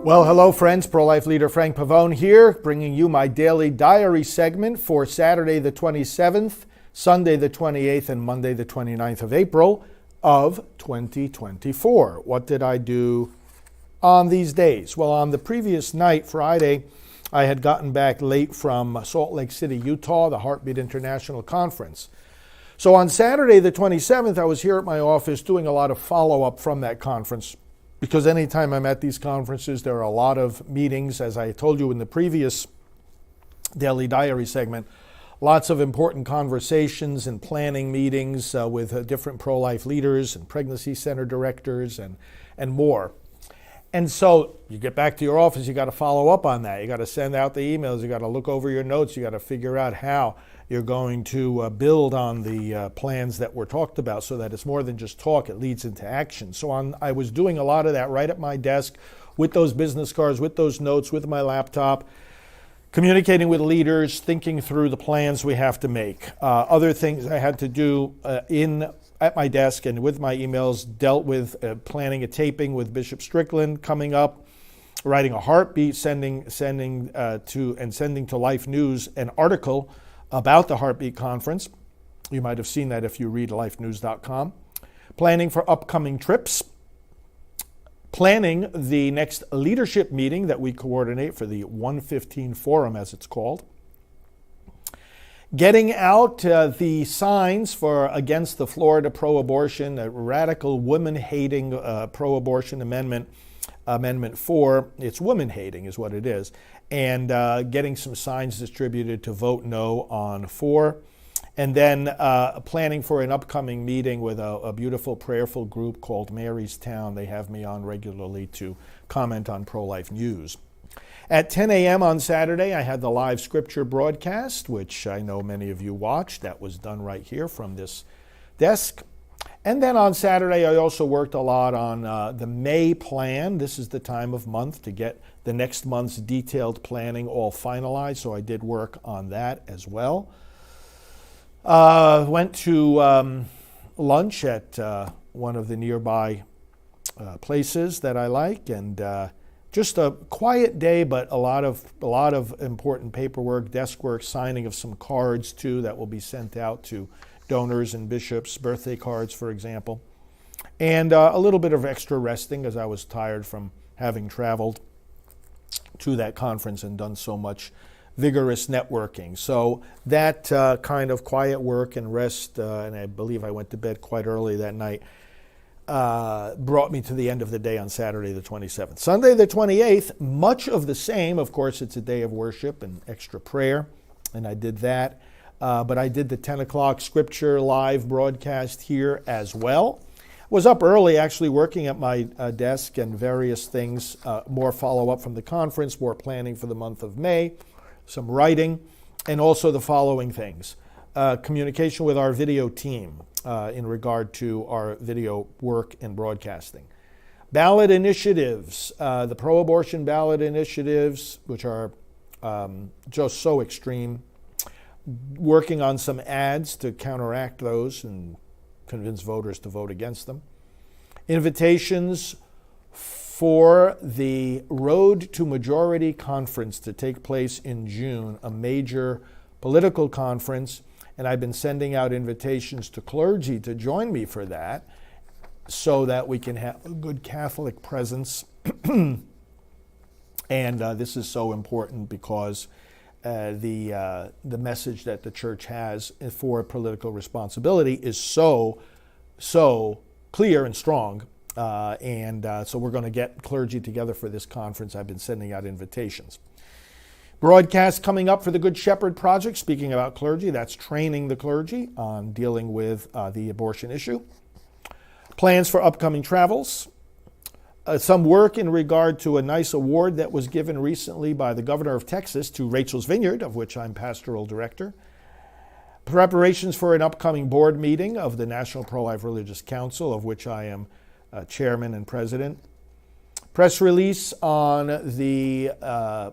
Well, hello friends, pro-life leader Frank Pavone here, bringing you my daily diary segment for Saturday the 27th, Sunday the 28th, and Monday the 29th of April of 2024. What did I do on these days? Well, on the previous night, Friday, I had gotten back late from Salt Lake City, Utah, the Heartbeat International Conference. So on Saturday the 27th, I was here at my office doing a lot of follow-up from that conference, because anytime I'm at these conferences, there are a lot of meetings, as I told you in the previous daily diary segment, lots of important conversations and planning meetings with different pro-life leaders and pregnancy center directors and more. And so you get back to your office, you got to follow up on that. You got to send out the emails, you got to look over your notes, you got to figure out how you're going to build on the plans that were talked about so that it's more than just talk, it leads into action. So I was doing a lot of that right at my desk with those business cards, with those notes, with my laptop, communicating with leaders, thinking through the plans we have to make. Other things I had to do at my desk and with my emails dealt with planning a taping with Bishop Strickland coming up, writing a Heartbeat, sending to Life News an article about the Heartbeat Conference. You might have seen that if you read lifenews.com. Planning for upcoming trips. Planning the next leadership meeting that we coordinate for the 115 Forum, as it's called. Getting out the signs for against the Florida pro-abortion, a radical women-hating pro-abortion amendment, Amendment 4. It's women-hating is what it is. And getting some signs distributed to vote no on 4. And then planning for an upcoming meeting with a beautiful, prayerful group called Mary's Town. They have me on regularly to comment on pro-life news. At 10 a.m. on Saturday, I had the live scripture broadcast, which I know many of you watched. That was done right here from this desk. And then on Saturday, I also worked a lot on the May plan. This is the time of month to get the next month's detailed planning all finalized, so I did work on that as well. Went to lunch at one of the nearby places that I like, and just a quiet day, but a lot of important paperwork, desk work, signing of some cards too that will be sent out to donors and bishops, birthday cards, for example, and a little bit of extra resting as I was tired from having traveled to that conference and done so much vigorous networking. So that kind of quiet work and rest, and I believe I went to bed quite early that night, brought me to the end of the day on Saturday the 27th. Sunday the 28th, much of the same. Of course, it's a day of worship and extra prayer, and I did that. But I did the 10 o'clock scripture live broadcast here as well. Was up early actually working at my desk and various things, more follow-up from the conference, more planning for the month of May, some writing, and also the following things. Communication with our video team in regard to our video work and broadcasting. Ballot initiatives, the pro-abortion ballot initiatives, which are just so extreme. Working on some ads to counteract those and convince voters to vote against them. Invitations for the Road to Majority Conference to take place in June, a major political conference, and I've been sending out invitations to clergy to join me for that so that we can have a good Catholic presence. And this is so important because the message that the church has for political responsibility is so clear and strong. So we're going to get clergy together for this conference. I've been sending out invitations. Broadcast coming up for the Good Shepherd Project. Speaking about clergy, that's training the clergy on dealing with the abortion issue. Plans for upcoming travels. Some work in regard to a nice award that was given recently by the governor of Texas to Rachel's Vineyard, of which I'm pastoral director. Preparations for an upcoming board meeting of the National Pro-Life Religious Council, of which I am chairman and president. Press release on the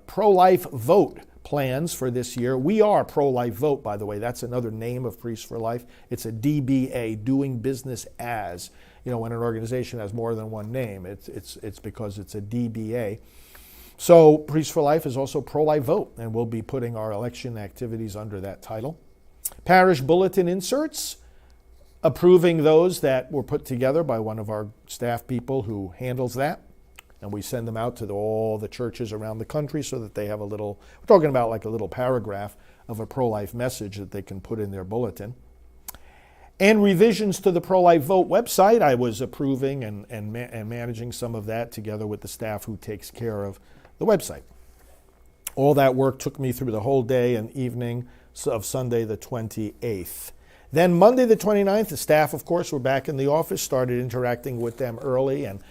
pro-life vote plans for this year. We are Pro-Life Vote, by the way. That's another name of Priests for Life. It's a DBA, doing business as. You know, when an organization has more than one name, it's because it's a DBA. So Priests for Life is also Pro-Life Vote, and we'll be putting our election activities under that title. Parish bulletin inserts, approving those that were put together by one of our staff people who handles that. And we send them out to all the churches around the country so that they have a little, we're talking about like a little paragraph of a pro-life message that they can put in their bulletin. And revisions to the Pro-Life Vote website, I was approving and managing some of that together with the staff who takes care of the website. All that work took me through the whole day and evening of Sunday the 28th. Then Monday the 29th, the staff, of course, were back in the office, started interacting with them early and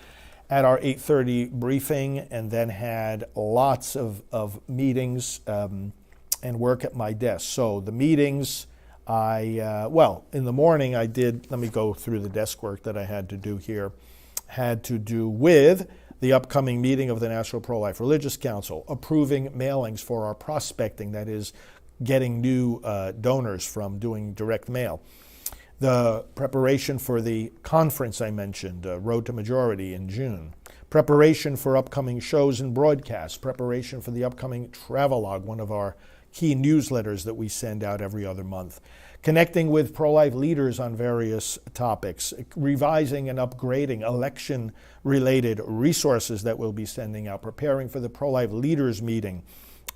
at our 8:30 briefing, and then had lots of meetings and work at my desk. So the meetings, in the morning I did, let me go through the desk work that I had to do here, had to do with the upcoming meeting of the National Pro-Life Religious Council, approving mailings for our prospecting, that is, getting new donors from doing direct mail. The preparation for the conference I mentioned, Road to Majority in June. Preparation for upcoming shows and broadcasts. Preparation for the upcoming Travelogue, one of our key newsletters that we send out every other month. Connecting with pro-life leaders on various topics. Revising and upgrading election-related resources that we'll be sending out. Preparing for the pro-life leaders meeting.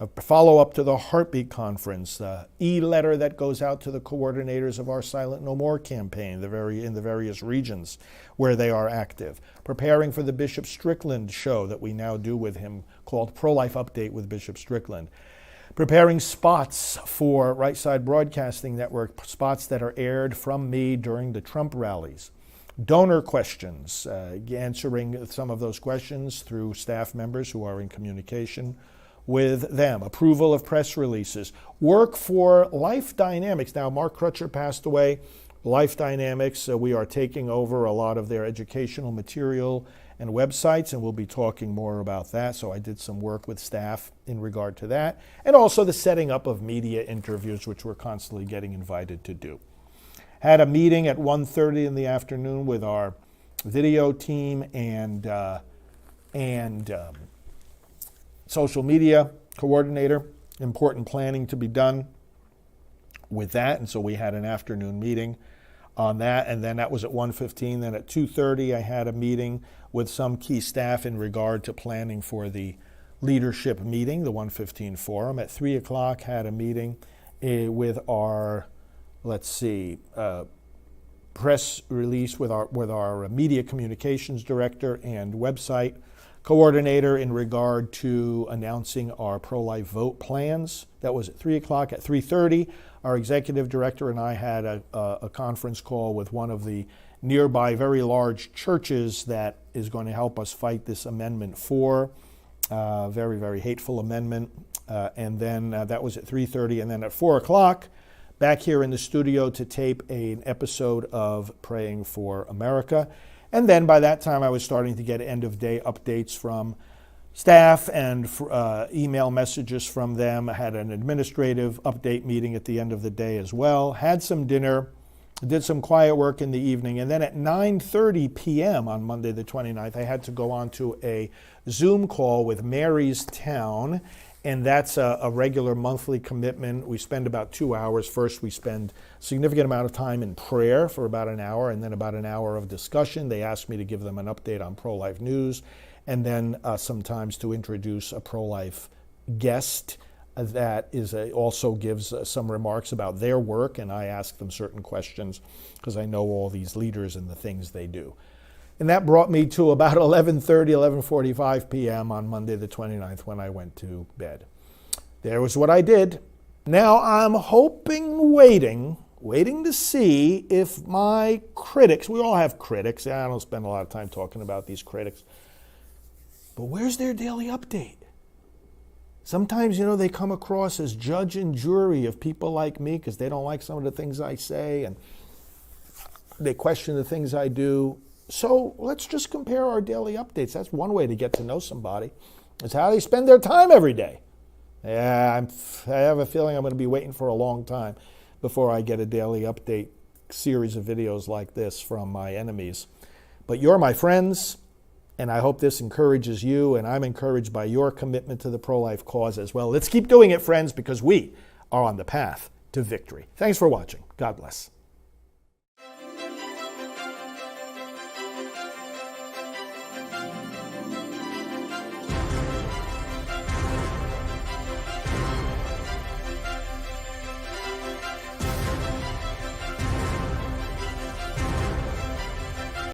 A follow-up to the Heartbeat Conference, e-letter that goes out to the coordinators of our Silent No More campaign in the various regions where they are active. Preparing for the Bishop Strickland show that we now do with him called Pro-Life Update with Bishop Strickland. Preparing spots for Right Side Broadcasting Network, spots that are aired from me during the Trump rallies. Donor questions, answering some of those questions through staff members who are in communication with them. Approval of press releases. Work for Life Dynamics. Now, Mark Crutcher passed away. Life Dynamics, we are taking over a lot of their educational material and websites, and we'll be talking more about that. So I did some work with staff in regard to that. And also the setting up of media interviews, which we're constantly getting invited to do. Had a meeting at 1:30 in the afternoon with our video team and social media coordinator. Important planning to be done with that, and so we had an afternoon meeting on that, and then that was at 1:15. Then at 2:30 I had a meeting with some key staff in regard to planning for the leadership meeting, the 1:15 forum. At 3 o'clock had a meeting with our, press release with our media communications director and website coordinator in regard to announcing our pro-life vote plans. That was at 3 o'clock. At 3:30, our executive director and I had a conference call with one of the nearby very large churches that is going to help us fight this Amendment 4, very, very hateful amendment. And then that was at 3:30. And then at 4 o'clock, back here in the studio to tape an episode of Praying for America. And then by that time, I was starting to get end-of-day updates from staff and email messages from them. I had an administrative update meeting at the end of the day as well. Had some dinner, did some quiet work in the evening. And then at 9:30 p.m. on Monday the 29th, I had to go on to a Zoom call with Mary's Town. And that's a regular monthly commitment. We spend about 2 hours. First, we spend a significant amount of time in prayer for about an hour, and then about an hour of discussion. They asked me to give them an update on pro-life news, and then sometimes to introduce a pro-life guest that also gives some remarks about their work, and I ask them certain questions because I know all these leaders and the things they do. And that brought me to about 11:30, 11:45 p.m. on Monday the 29th when I went to bed. There was what I did. Now I'm waiting to see if my critics, we all have critics. I don't spend a lot of time talking about these critics. But where's their daily update? Sometimes, they come across as judge and jury of people like me because they don't like some of the things I say and they question the things I do. So let's just compare our daily updates. That's one way to get to know somebody. It's how they spend their time every day. Yeah, I have a feeling I'm going to be waiting for a long time before I get a daily update series of videos like this from my enemies. But you're my friends, And I hope this encourages you, and I'm encouraged by your commitment to the pro-life cause as well. Let's keep doing it, friends, because we are on the path to victory. Thanks for watching. God bless.